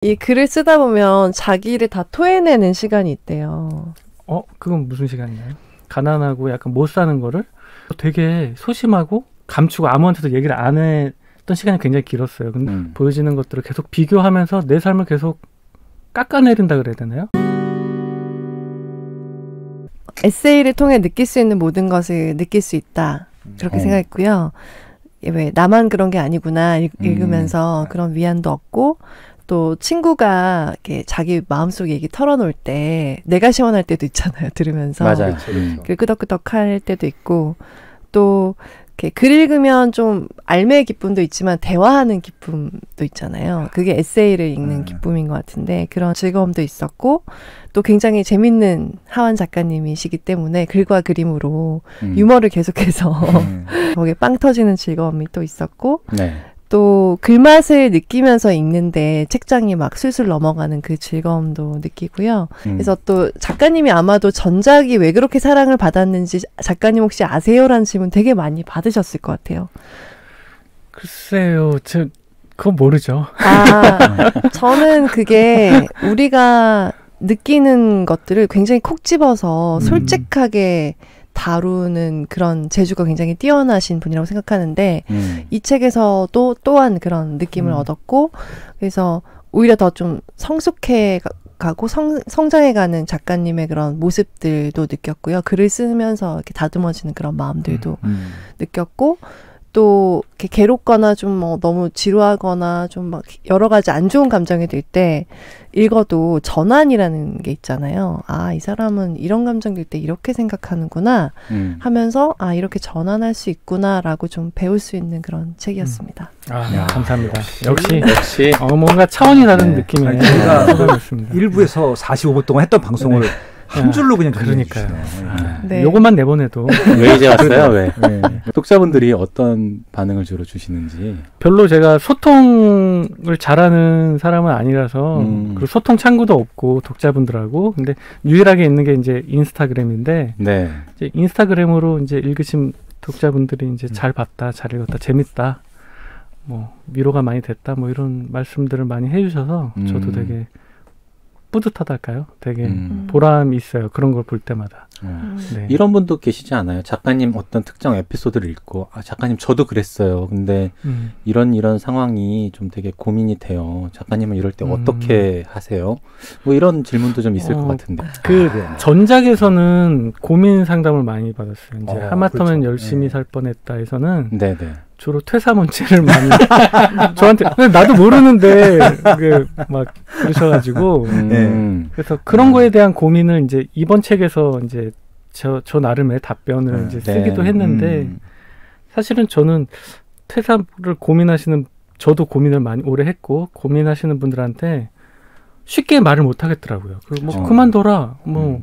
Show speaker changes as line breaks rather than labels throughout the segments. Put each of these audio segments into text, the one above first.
이 글을 쓰다 보면 자기를 다 토해내는 시간이 있대요.
그건 무슨 시간이나요? 가난하고 약간 못 사는 거를 되게 소심하고 감추고 아무한테도 얘기를 안 했던 시간이 굉장히 길었어요. 근데 보여지는 것들을 계속 비교하면서 내 삶을 계속 깎아내린다 그래야 되나요?
에세이를 통해 느낄 수 있는 모든 것을 느낄 수 있다. 그렇게 생각했고요. 왜 나만 그런 게 아니구나 읽으면서 그런 위안도 얻고, 또 친구가 이렇게 자기 마음속 얘기 털어놓을 때 내가 시원할 때도 있잖아요. 들으면서.
맞아요.
끄덕끄덕 할 때도 있고, 또 이렇게 글 읽으면 좀 알매의 기쁨도 있지만 대화하는 기쁨도 있잖아요. 그게 에세이를 읽는 기쁨인 것 같은데 그런 즐거움도 있었고, 또 굉장히 재밌는 하완 작가님이시기 때문에 글과 그림으로 유머를 계속해서 거기에 빵 터지는 즐거움이 또 있었고,
네.
또 글맛을 느끼면서 읽는데 책장이 막 술술 넘어가는 그 즐거움도 느끼고요. 그래서 또 작가님이 아마도 전작이 왜 그렇게 사랑을 받았는지 작가님 혹시 아세요라는 질문 되게 많이 받으셨을 것 같아요.
글쎄요, 그건 모르죠.
저는 그게 우리가 느끼는 것들을 굉장히 콕 집어서 솔직하게 다루는 그런 재주가 굉장히 뛰어나신 분이라고 생각하는데 이 책에서도 또한 그런 느낌을 얻었고, 그래서 오히려 더 좀 성숙해 가고 성장해가는 작가님의 그런 모습들도 느꼈고요. 글을 쓰면서 이렇게 다듬어지는 그런 마음들도 느꼈고, 또 이렇게 괴롭거나 좀 너무 지루하거나 좀 막 여러 가지 안 좋은 감정이 들 때 읽어도 전환이라는 게 있잖아요. 이 사람은 이런 감정 들 때 이렇게 생각하는구나 하면서 이렇게 전환할 수 있구나라고 좀 배울 수 있는 그런 책이었습니다.
감사합니다. 역시 뭔가 차원이 다른 느낌의 소감이었습니다.
1부에서 45분 동안 했던 방송을 한 줄로 그냥
그러니까요.
네.
요것만 내보내도
왜 이제 왔어요? 왜? 독자분들이 어떤 반응을 주로 주시는지.
별로 제가 소통을 잘하는 사람은 아니라서 그리고 소통 창구도 없고 독자분들하고, 근데 유일하게 있는 게 이제 인스타그램인데,
네.
이제 인스타그램으로 이제 읽으신 독자분들이 이제 잘 봤다, 잘 읽었다, 재밌다, 뭐 위로가 많이 됐다, 뭐 이런 말씀들을 많이 해주셔서 저도 되게 뿌듯하달까요? 되게 보람이 있어요. 그런 걸 볼 때마다. 네.
이런 분도 계시지 않아요? 작가님 어떤 특정 에피소드를 읽고 작가님 저도 그랬어요. 근데 이런 상황이 좀 되게 고민이 돼요. 작가님은 이럴 때 어떻게 하세요? 뭐 이런 질문도 좀 있을 것 같은데.
전작에서는 고민 상담을 많이 받았어요. 이제 하마터면
그렇죠.
열심히 살 뻔했다에서는
네네.
주로 퇴사 문제를 많이 저한테, 나도 모르는데 막 그러셔가지고 그래서 그런 거에 대한 고민을 이제 이번 책에서 이제 저 나름의 답변을 이제 쓰기도 했는데, 사실은 저는 퇴사를 고민하시는, 저도 고민을 많이 오래 했고 고민하시는 분들한테 쉽게 말을 못 하겠더라고요. 그리고 뭐 그만둬라, 뭐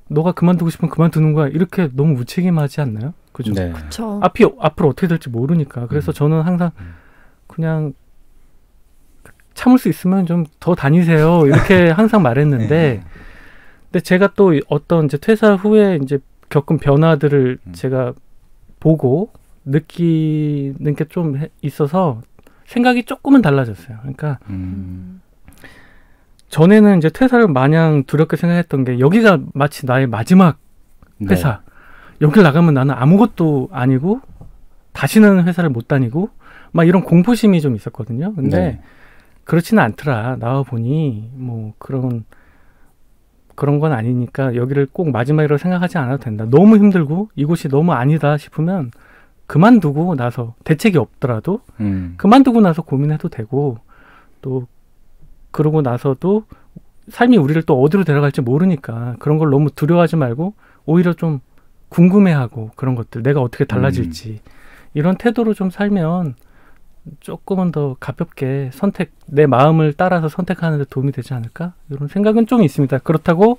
너가 그만두고 싶으면 그만두는 거야, 이렇게 너무 무책임하지 않나요? 그죠?
네.
그렇죠.
앞으로 어떻게 될지 모르니까. 그래서 저는 항상 그냥 참을 수 있으면 좀 더 다니세요, 이렇게 항상 말했는데, 근데 제가 또 어떤 이제 퇴사 후에 이제 겪은 변화들을 제가 보고 느끼는 게 좀 있어서 생각이 조금은 달라졌어요. 그러니까 전에는 이제 퇴사를 마냥 두렵게 생각했던 게, 여기가 마치 나의 마지막 회사. 여길 나가면 나는 아무것도 아니고 다시는 회사를 못 다니고 막 이런 공포심이 좀 있었거든요. 근데 그렇지는 않더라. 나와 보니 뭐 그런 건 아니니까 여기를 꼭 마지막이라고 생각하지 않아도 된다. 너무 힘들고 이곳이 너무 아니다 싶으면 그만두고 나서, 대책이 없더라도 그만두고 나서 고민해도 되고, 또 그러고 나서도 삶이 우리를 또 어디로 데려갈지 모르니까 그런 걸 너무 두려워하지 말고 오히려 좀 궁금해하고, 그런 것들 내가 어떻게 달라질지 이런 태도로 좀 살면 조금은 더 가볍게 내 마음을 따라서 선택하는 데 도움이 되지 않을까, 이런 생각은 좀 있습니다. 그렇다고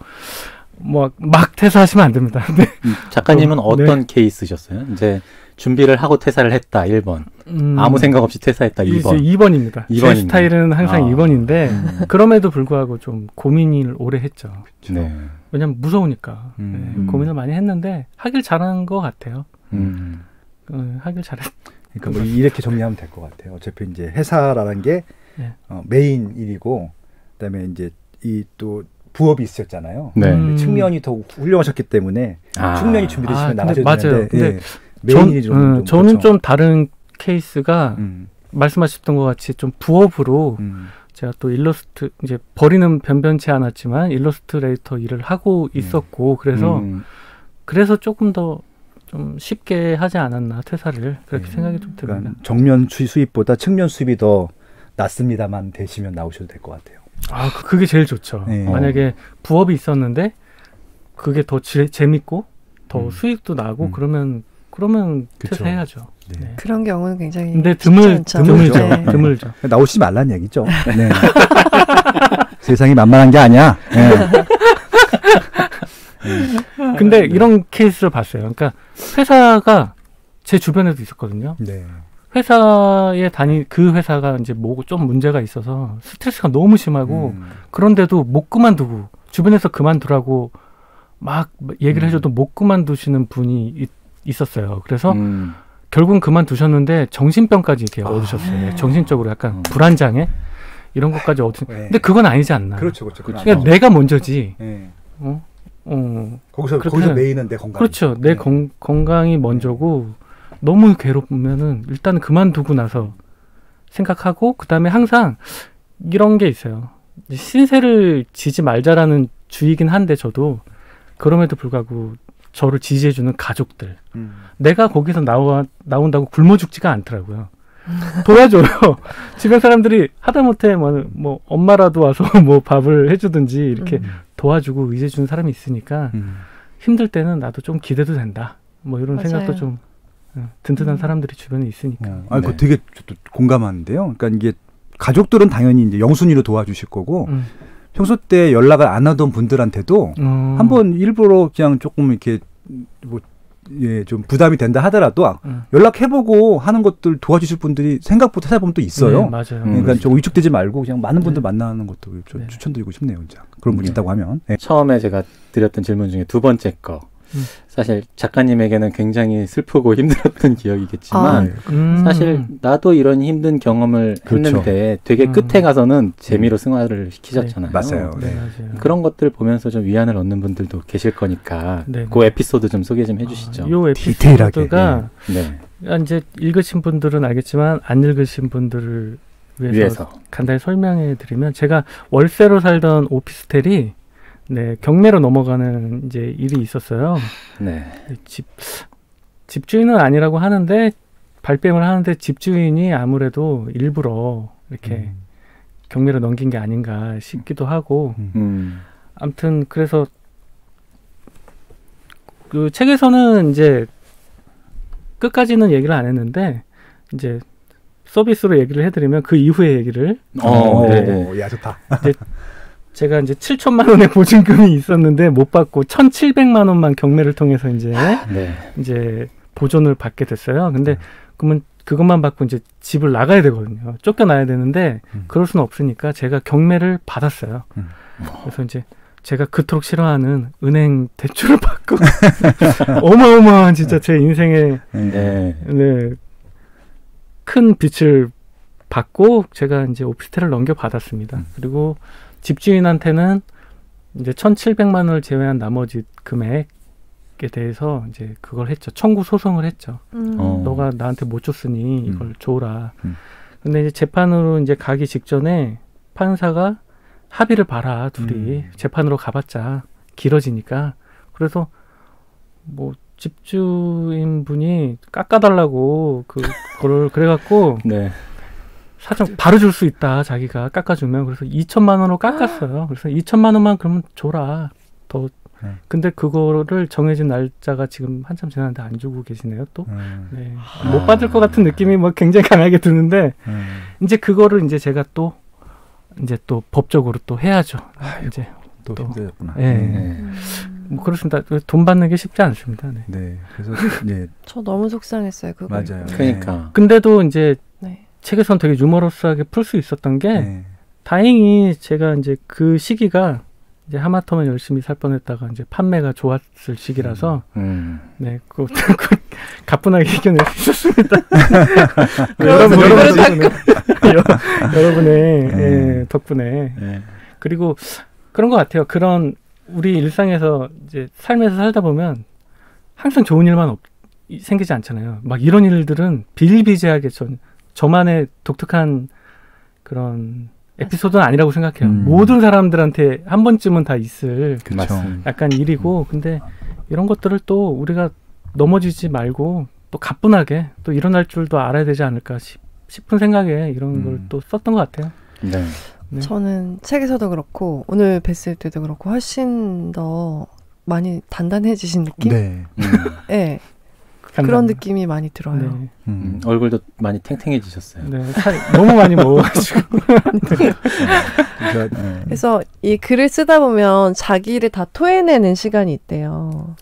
뭐 막 퇴사하시면 안 됩니다. 네.
작가님은 어떤 케이스셨어요? 이제 준비를 하고 퇴사를 했다, 1번. 아무 생각 없이 퇴사했다, 2번.
2번입니다. 제 스타일은 항상 2번인데 그럼에도 불구하고 좀 고민을 오래 했죠.
네.
왜냐면 무서우니까. 고민을 많이 했는데 하길 잘한 것 같아요. 하길 잘했.
그러니까 뭐 이렇게 정리하면 될 것 같아요. 어차피 이제 회사라는 게 메인 일이고, 그다음에 이제 이 또 부업이 있었잖아요.
네.
측면이 더 훌륭하셨기 때문에 측면이 준비되시면 나가셔야
맞아요.
되는데 메인이
저는
그렇죠.
좀 다른 케이스가 말씀하셨던 것 같이 좀 부업으로 제가 또 일러스트 이제 버리는 변변치 않았지만 일러스트레이터 일을 하고 있었고 그래서 조금 더 좀 쉽게 하지 않았나 퇴사를 그렇게 생각이 좀 듭니다.
그러니까 정면 수입보다 측면 수입이 더 낫습니다만 되시면 나오셔도 될 것 같아요.
그게 제일 좋죠. 만약에 부업이 있었는데 그게 더 재밌고 더 수익도 나고 그러면 퇴사해야죠.
네. 네. 그런 경우는 굉장히
근데 드물죠.
네.
드물죠.
나오시지 말라는 얘기죠. 네. 세상이 만만한 게 아니야. 네.
근데 이런 케이스를 봤어요. 그러니까 회사가 제 주변에도 있었거든요.
네.
회사에 그 회사가 이제 뭐 좀 문제가 있어서 스트레스가 너무 심하고 그런데도 못 그만두고 주변에서 그만두라고 막 얘기를 해줘도 못 그만두시는 분이 있었어요. 그래서 결국은 그만두셨는데 정신병까지 이렇게 얻으셨어요. 정신적으로 약간 불안장애 이런 것까지 얻으셨어요. 근데 그건 아니지 않나.
그렇죠.
그러니까 내가 먼저지.
네.
거기서
메인은 내 건강.
그렇죠. 내 건강이 먼저고 너무 괴롭으면은 일단 그만두고 나서 생각하고 그다음에 항상 이런 게 있어요. 신세를 지지 말자라는 주의긴 한데 저도 그럼에도 불구하고 저를 지지해주는 가족들. 내가 거기서 나온다고 굶어 죽지가 않더라고요. 도와줘요. 주변 사람들이 하다못해 뭐 엄마라도 와서 뭐 밥을 해주든지 이렇게 도와주고 의지해주는 사람이 있으니까 힘들 때는 나도 좀 기대도 된다. 뭐 이런
맞아요.
생각도 좀 든든한 사람들이 주변에 있으니까.
그거 되게 저도 공감하는데요. 그러니까 이게 가족들은 당연히 이제 영순위로 도와주실 거고 평소 때 연락을 안 하던 분들한테도 한번 일부러 그냥 조금 이렇게 좀 부담이 된다 하더라도 연락해보고 하는 것들 도와주실 분들이 생각보다 찾아보면 또 있어요.
네, 맞아요.
그러니까 좀 위축되지 말고 그냥 많은 분들 만나는 것도 추천드리고 싶네요. 진짜. 그런 분이 있다고 하면. 네.
처음에 제가 드렸던 질문 중에 두 번째 거. 사실 작가님에게는 굉장히 슬프고 힘들었던 기억이겠지만 사실 나도 이런 힘든 경험을 했는데 되게 끝에 가서는 재미로 승화를 시키셨잖아요.
맞아요.
네, 맞아요.
그런 것들 보면서 좀 위안을 얻는 분들도 계실 거니까 그 에피소드 좀 소개 좀 해주시죠.
이 에피소드가 이제 읽으신 분들은 알겠지만 안 읽으신 분들을 위해서 간단히 설명해 드리면 제가 월세로 살던 오피스텔이 경매로 넘어가는 이제 일이 있었어요. 네. 집주인은 아니라고 하는데 발뺌을 하는데 집주인이 아무래도 일부러 이렇게 경매로 넘긴 게 아닌가 싶기도 하고. 아무튼 그래서 그 책에서는 이제 끝까지는 얘기를 안 했는데 이제 서비스로 얘기를 해드리면 그 이후의 얘기를.
야 좋다.
제가 이제 7천만 원의 보증금이 있었는데 못 받고 1,700만 원만 경매를 통해서 이제 보존을 받게 됐어요. 근데 그러면 그것만 받고 이제 집을 나가야 되거든요. 쫓겨나야 되는데 그럴 수는 없으니까 제가 경매를 받았어요. 그래서 이제 제가 그토록 싫어하는 은행 대출을 받고 어마어마한 진짜 제 인생에 큰 빚을 받고 제가 이제 오피스텔을 넘겨받았습니다. 그리고 집주인한테는 이제 1,700만 원을 제외한 나머지 금액에 대해서 이제 그걸 했죠. 청구 소송을 했죠. 너가 나한테 못 줬으니 이걸 줘라. 근데 이제 재판으로 이제 가기 직전에 판사가 합의를 봐라. 둘이 재판으로 가봤자 길어지니까. 그래서 뭐 집주인분이 깎아달라고 그거를 그래갖고 사정 바로 줄 수 있다. 자기가 깎아주면. 그래서 2천만 원으로 깎았어요. 그래서 2천만 원만 그러면 줘라. 더. 근데 그거를 정해진 날짜가 지금 한참 지났는데 안 주고 계시네요. 또. 못 받을 것 같은 느낌이 뭐 굉장히 강하게 드는데 이제 그거를 이제 제가 또 법적으로 또 해야죠. 이제
또 힘들었구나.
뭐 그렇습니다. 돈 받는 게 쉽지 않습니다.
그래서
저 너무 속상했어요. 그거.
맞아요.
그러니까.
근데도 이제 책에선 되게 유머러스하게 풀 수 있었던 게 다행히 제가 이제 그 시기가 이제 하마터면 열심히 살 뻔했다가 이제 판매가 좋았을 시기라서 그 가뿐하게 이겨낼 수 있었습니다. 여러분의 덕분에 그리고 그런 것 같아요. 그런 우리 일상에서 이제 삶에서 살다 보면 항상 좋은 일만 생기지 않잖아요. 막 이런 일들은 비일비재하게 저만의 독특한 그런 에피소드는 아니라고 생각해요. 모든 사람들한테 한 번쯤은 다 있을 약간 일이고, 근데 이런 것들을 또 우리가 넘어지지 말고 또 가뿐하게 또 일어날 줄도 알아야 되지 않을까 싶은 생각에 이런 걸 또 썼던 것 같아요.
네.
네.
저는 책에서도 그렇고 오늘 뵀을 때도 그렇고 훨씬 더 많이 단단해지신 느낌?
네.
네. 그런 느낌이 많이 들어요.
네.
얼굴도 많이 탱탱해지셨어요.
네, 살이 너무 많이 먹어가지고.
그래서 이 글을 쓰다 보면 자기를 다 토해내는 시간이 있대요.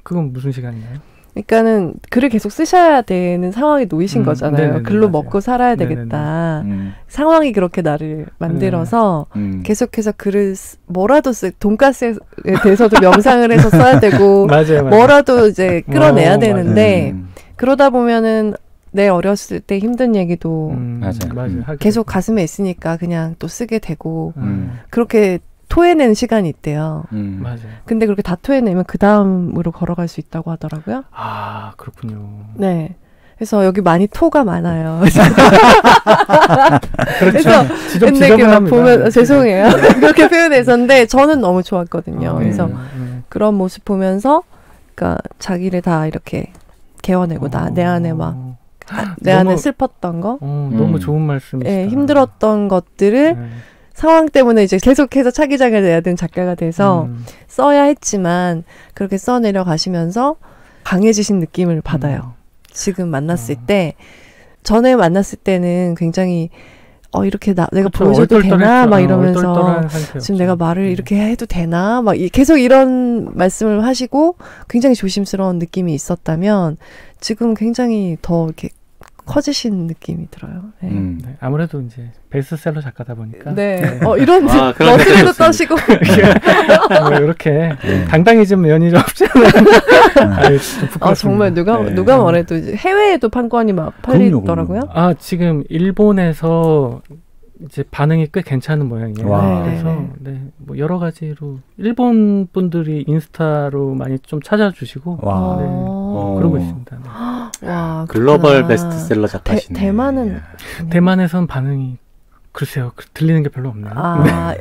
그건 무슨 시간이나요?
그러니까는 글을 계속 쓰셔야 되는 상황에 놓이신 거잖아요.
네네네,
글로
맞아요.
먹고 살아야 되겠다. 상황이 그렇게 나를 만들어서 계속해서 글을 뭐라도 돈가스에 대해서도 명상을 해서 써야 되고
맞아요.
뭐라도 이제 끌어내야 되는데
맞아요.
그러다 보면은 내 어렸을 때 힘든 얘기도
맞아요.
계속 가슴에 있으니까 그냥 또 쓰게 되고 그렇게 토해내는 시간이 있대요.
맞아요.
근데 그렇게 다 토해내면 그 다음으로 걸어갈 수 있다고 하더라고요.
아, 그렇군요.
네. 그래서 여기 많이 토가 많아요.
그래서
근데 이렇게 막 보면 죄송해요. 그렇게 표현했었는데 저는 너무 좋았거든요. 그래서 그런 모습 보면서 그러니까 자기를 다 이렇게 개어내고 내 안에 막 내 안에 슬펐던 거,
너무 좋은 말씀이시다.
네, 힘들었던 것들을 상황 때문에 이제 계속해서 차기작을 내야 되는 작가가 돼서 써야 했지만 그렇게 써내려 가시면서 강해지신 느낌을 받아요. 지금 만났을 때 전에 만났을 때는 굉장히 이렇게 내가 보여줘도 되나 막 이러면서 지금 내가 말을 이렇게 해도 되나 막 계속 이런 말씀을 하시고 굉장히 조심스러운 느낌이 있었다면 지금 굉장히 더 이렇게 커지신 느낌이 들어요. 네.
네, 아무래도 이제 베스트셀러 작가다 보니까.
네. 이런
그런
어떻게도 떠시고
이렇게 당당해진 면이 좀 없잖아요.
정말 누가 뭐래도 이제 해외에도 판권이 막 팔리더라고요.
지금 일본에서 이제 반응이 꽤 괜찮은 모양이에요.
와.
그래서 뭐 여러 가지로 일본 분들이 인스타로 많이 좀 찾아주시고 그러고 있습니다. 네.
와,
글로벌 베스트셀러 작가시네.
대만에선 반응이 글쎄요, 들리는 게 별로 없네요.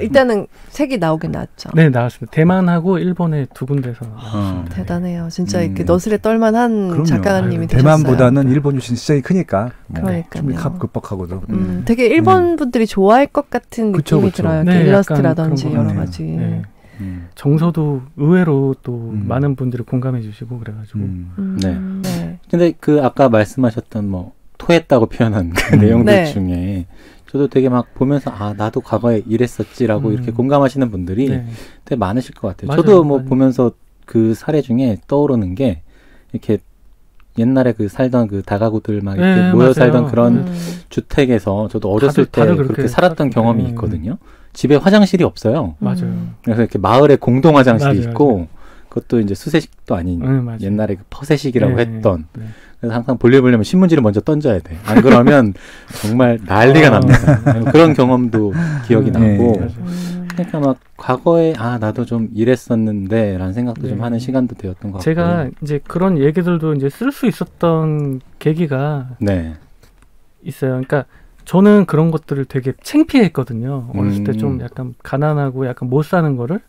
일단은 책이 나오긴 나왔죠.
네, 나왔습니다. 대만하고 일본에 두 군데서 나왔습니다.
대단해요. 진짜 이렇게 너스레 떨만한 작가님이 되셨어요.
대만보다는 일본 유신 시장이 크니까.
그러니까요.
급박하고도.
되게 일본 분들이 좋아할 것 같은 느낌이 들어요.
네,
일러스트라든지 여러 가지.
네. 정서도 의외로 또 많은 분들이 공감해 주시고 그래가지고.
네. 근데 아까 말씀하셨던 뭐 토했다고 표현한 그 내용들 중에 저도 되게 막 보면서 나도 과거에 이랬었지라고 이렇게 공감하시는 분들이 되게 많으실 것 같아요.
맞아요,
저도 뭐 보면서 그 사례 중에 떠오르는 게 이렇게 옛날에 살던 다가구들 막 이렇게 모여 살던 그런 주택에서 저도 어렸을 때 그렇게 살았던 경험이 있거든요. 집에 화장실이 없어요.
맞아요.
그래서 이렇게 마을에 공동 화장실이 있고 그것도 이제 수세식도 아닌 옛날에 퍼세식이라고 했던. 그래서 항상 볼일 보려면 신문지를 먼저 던져야 돼. 안 그러면 정말 난리가 납니다. 그런 경험도 기억이 나고. 그러니까 막 과거에 나도 좀 이랬었는데 라는 생각도 좀 하는 시간도 되었던 것 같고.
제가 이제 그런 얘기들도 이제 쓸 수 있었던 계기가 있어요. 그러니까 저는 그런 것들을 되게 창피했거든요. 어렸을 때 좀 약간 가난하고 약간 못 사는 거를.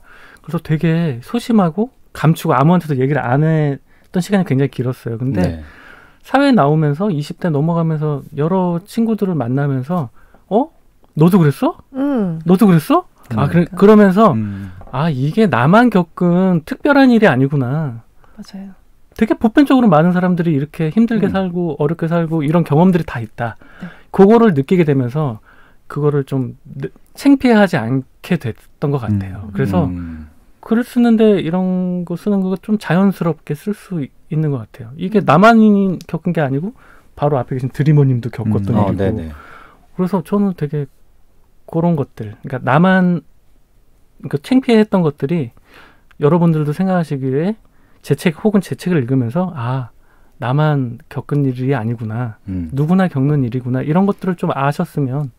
그래서 되게 소심하고 감추고 아무한테도 얘기를 안 했던 시간이 굉장히 길었어요. 근데 사회에 나오면서 20대 넘어가면서 여러 친구들을 만나면서 너도 그랬어? 너도 그랬어? 그러면서 이게 나만 겪은 특별한 일이 아니구나.
맞아요.
되게 보편적으로 많은 사람들이 이렇게 힘들게 살고 어렵게 살고 이런 경험들이 다 있다. 그거를 느끼게 되면서 그거를 좀 창피하지 않게 됐던 것 같아요. 그래서 글을 쓰는데 이런 거 쓰는 거 좀 자연스럽게 쓸 수 있는 것 같아요. 이게 나만 겪은 게 아니고 바로 앞에 계신 드리머님도 겪었던 일이고. 그래서 저는 되게 그런 것들, 그러니까 나만 창피했던 것들이 여러분들도 생각하시기에 제 책 혹은 제 책을 읽으면서 나만 겪은 일이 아니구나. 누구나 겪는 일이구나. 이런 것들을 좀 아셨으면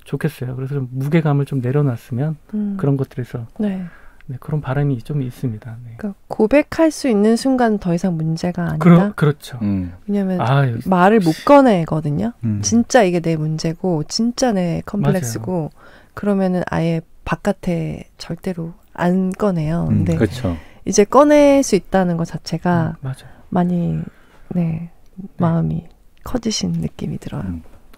좋겠어요. 그래서 좀 무게감을 좀 내려놨으면 그런 것들에서
네.
네, 그런 바람이 좀 있습니다. 네.
그러니까 고백할 수 있는 순간 더 이상 문제가 아니다.
그렇죠.
왜냐하면 말을 못 꺼내거든요. 진짜 이게 내 문제고 진짜 내 컴플렉스고 맞아요. 그러면은 아예 바깥에 절대로 안 꺼내요. 근데
그렇죠.
이제 꺼낼 수 있다는 것 자체가 많이 마음이 커지신 느낌이 들어요.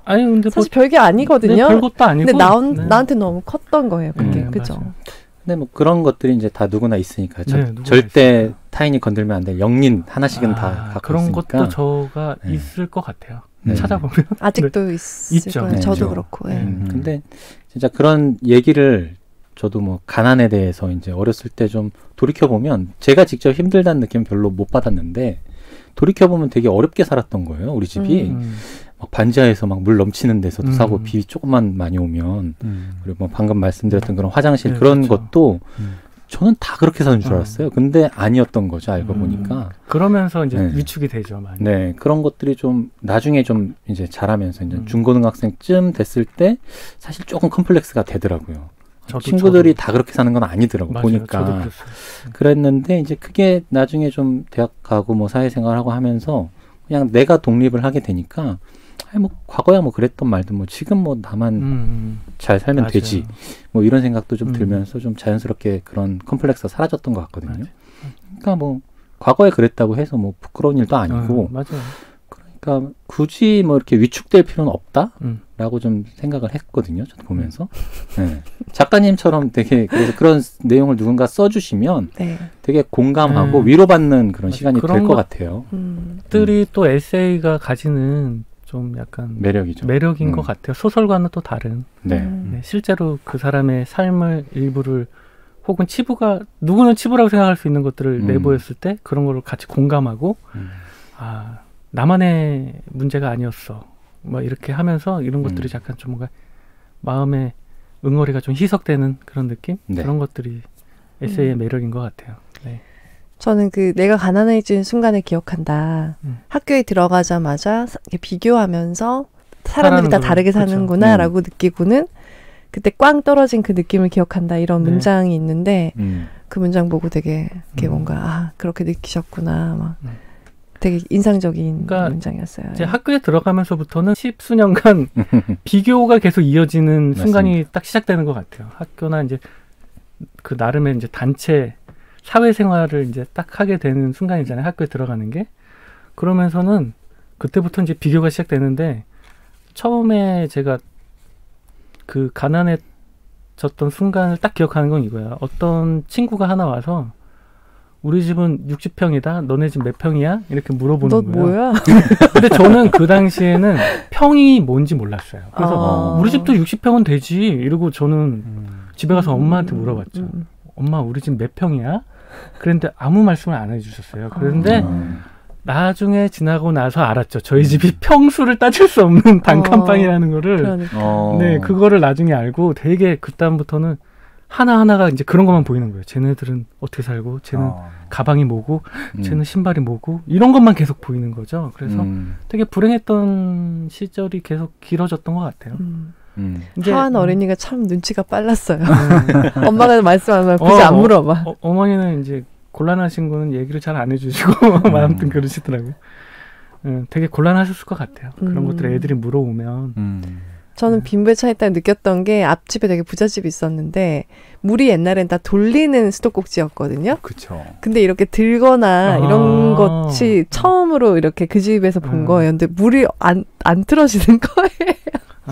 아니 근데
사실 별게 아니거든요.
네, 별것도 아니고.
근데 나한테 너무 컸던 거예요. 그게 그죠.
맞아요. 근데 뭐 그런 것들이 이제 다 누구나 있으니까 절대 있으니까. 타인이 건들면 안 돼. 영린 하나씩은 다 갖고
그런
있으니까.
것도 저가 있을 것 같아요. 찾아보면
아직도 있을 거예요. 저도 그렇고.
근데 진짜 그런 얘기를 저도 뭐 가난에 대해서 이제 어렸을 때 좀 돌이켜 보면 제가 직접 힘들다는 느낌 별로 못 받았는데 돌이켜 보면 되게 어렵게 살았던 거예요. 우리 집이. 막 반지하에서 막 물 넘치는 데서도 사고 비 조금만 많이 오면 그리고 뭐 방금 말씀드렸던 그런 화장실 그런 그렇죠. 것도 저는 다 그렇게 사는 줄 알았어요. 근데 아니었던 거죠. 알고 보니까.
그러면서 이제 위축이 되죠, 많이.
네, 그런 것들이 좀 나중에 좀 이제 자라면서 이제 중고등학생쯤 됐을 때 사실 조금 컴플렉스가 되더라고요. 친구들이 다 그렇게 사는 건 아니더라고 맞아요, 보니까. 그랬는데 이제 그게 나중에 좀 대학 가고 뭐 사회생활하고 하면서 그냥 내가 독립을 하게 되니까 아니 뭐 과거야 뭐 그랬던 말도 뭐 지금 뭐 나만 잘 살면 맞아요. 되지 뭐 이런 생각도 좀 들면서 좀 자연스럽게 그런 컴플렉스가 사라졌던 것 같거든요. 맞아요. 그러니까 뭐 과거에 그랬다고 해서 뭐 부끄러운 일도 아니고
맞아요.
그러니까 굳이 뭐 이렇게 위축될 필요는 없다라고 좀 생각을 했거든요. 저도 보면서 네. 작가님처럼 되게 그래서 그런 내용을 누군가 써주시면 되게 공감하고 위로받는 그런 시간이 될 것 같아요.
들이 또 에세이가 가지는 좀 약간 매력인 것 같아요. 소설과는 또 다른. 네, 실제로 그 사람의 삶을 일부를 혹은 누구는 치부라고 생각할 수 있는 것들을 내보였을 때 그런 거를 같이 공감하고 나만의 문제가 아니었어. 뭐 이렇게 하면서 이런 것들이 약간 좀 뭔가 마음의 응어리가 좀 희석되는 그런 느낌? 그런 것들이 에세이의 매력인 것 같아요. 네.
저는 내가 가난해진 순간을 기억한다. 학교에 들어가자마자 비교하면서 사람들이 다 다르게 사는구나 라고 느끼고는 그때 꽝 떨어진 그 느낌을 기억한다. 이런 문장이 있는데 그 문장 보고 되게 뭔가 그렇게 느끼셨구나 막 되게 인상적인 문장이었어요.
이제 학교에 들어가면서부터는 10수년간 비교가 계속 이어지는 순간이 딱 시작되는 것 같아요. 학교나 이제 그 나름의 이제 단체 사회생활을 이제 딱 하게 되는 순간이잖아요. 학교에 들어가는 게. 그러면서는 그때부터 이제 비교가 시작되는데 처음에 제가 그 가난해졌던 순간을 딱 기억하는 건 이거야. 어떤 친구가 하나 와서 우리 집은 60평이다. 너네 집 몇 평이야? 이렇게 물어보는 거예요.
너 뭐야?
근데 저는 그 당시에는 평이 뭔지 몰랐어요. 그래서 우리 집도 60평은 되지. 이러고 저는 집에 가서 엄마한테 물어봤죠. 엄마 우리 집 몇 평이야? 그런데 아무 말씀을 안 해주셨어요. 그런데 나중에 지나고 나서 알았죠. 저희 집이 평수를 따질 수 없는 단칸방이라는 거를. 네, 그거를 나중에 알고 되게 그다음부터는 하나하나가 이제 그런 것만 보이는 거예요. 쟤네들은 어떻게 살고, 쟤는 가방이 뭐고, 쟤는 신발이 뭐고, 이런 것만 계속 보이는 거죠. 그래서 되게 불행했던 시절이 계속 길어졌던 것 같아요.
하한 어린이가 참 눈치가 빨랐어요. 엄마가 말씀하면 굳이 안 물어봐.
어머니는 이제 곤란하신 거는 얘기를 잘 안 해주시고 아무튼 그러시더라고요. 되게 곤란하셨을 것 같아요. 그런 것들을 애들이 물어오면.
저는 빈부에 차있다 느꼈던 게 앞집에 되게 부잣집이 있었는데 물이 옛날엔 다 돌리는 수도꼭지였거든요.
그렇죠.
근데 이렇게 들거나 이런 것이 처음으로 이렇게 그 집에서 본 거예요. 근데 물이 안 틀어지는 거예요.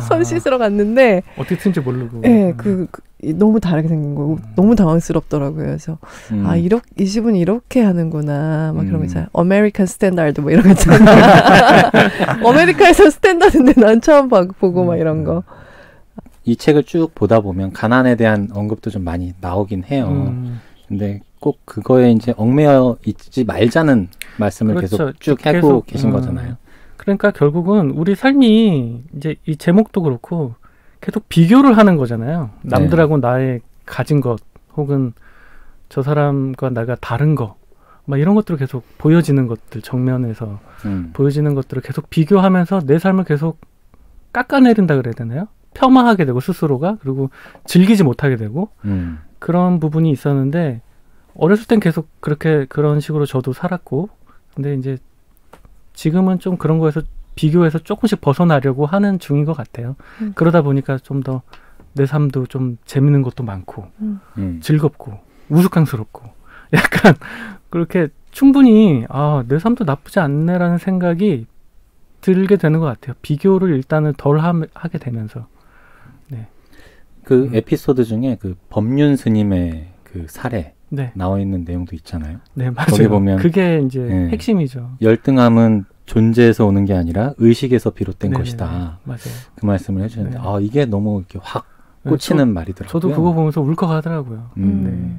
손 씻으러 갔는데
어떻게 튼지 모르고.
네, 너무 다르게 생긴 거고 너무 당황스럽더라고요. 그래서 이 집은 이렇게 하는구나. 막 그런 거 있잖아요. 아메리칸 스탠다드 뭐 이런 거 있잖아요. 아메리카에서 스탠다드인데 난 처음 보고 막 이런 거.
이 책을 쭉 보다 보면 가난에 대한 언급도 좀 많이 나오긴 해요. 근데 꼭 그거에 이제 얽매여 있지 말자는 말씀을
그렇죠.
계속 쭉 하고 계신 거잖아요.
그러니까 결국은 우리 삶이 이제 이 제목도 그렇고 계속 비교를 하는 거잖아요. 남들하고 나의 가진 것 혹은 저 사람과 나가 다른 거 막 이런 것들을 계속 보여지는 것들 정면에서 보여지는 것들을 계속 비교하면서 내 삶을 계속 깎아내린다 그래야 되나요? 폄하하게 되고 스스로가 그리고 즐기지 못하게 되고 그런 부분이 있었는데 어렸을 땐 계속 그렇게 그런 식으로 저도 살았고 근데 이제 지금은 좀 그런 거에서 비교해서 조금씩 벗어나려고 하는 중인 것 같아요. 그러다 보니까 좀 더 내 삶도 좀 재밌는 것도 많고 즐겁고 우스꽝스럽고 약간 그렇게 충분히 내 삶도 나쁘지 않네라는 생각이 들게 되는 것 같아요. 비교를 일단은 덜 하게 되면서. 네.
그 에피소드 중에 그 법륜 스님의 그 사례
네.
나와 있는 내용도 있잖아요.
네, 맞아요.
거기 보면
그게 이제 핵심이죠. 열등함은
존재에서 오는 게 아니라 의식에서 비롯된
네네.
것이다.
맞아요.
그 말씀을 해주는데
네.
이게 너무 이렇게 확 꽂히는 말이더라고요.
저도 그거 보면서 울컥하더라고요.
네.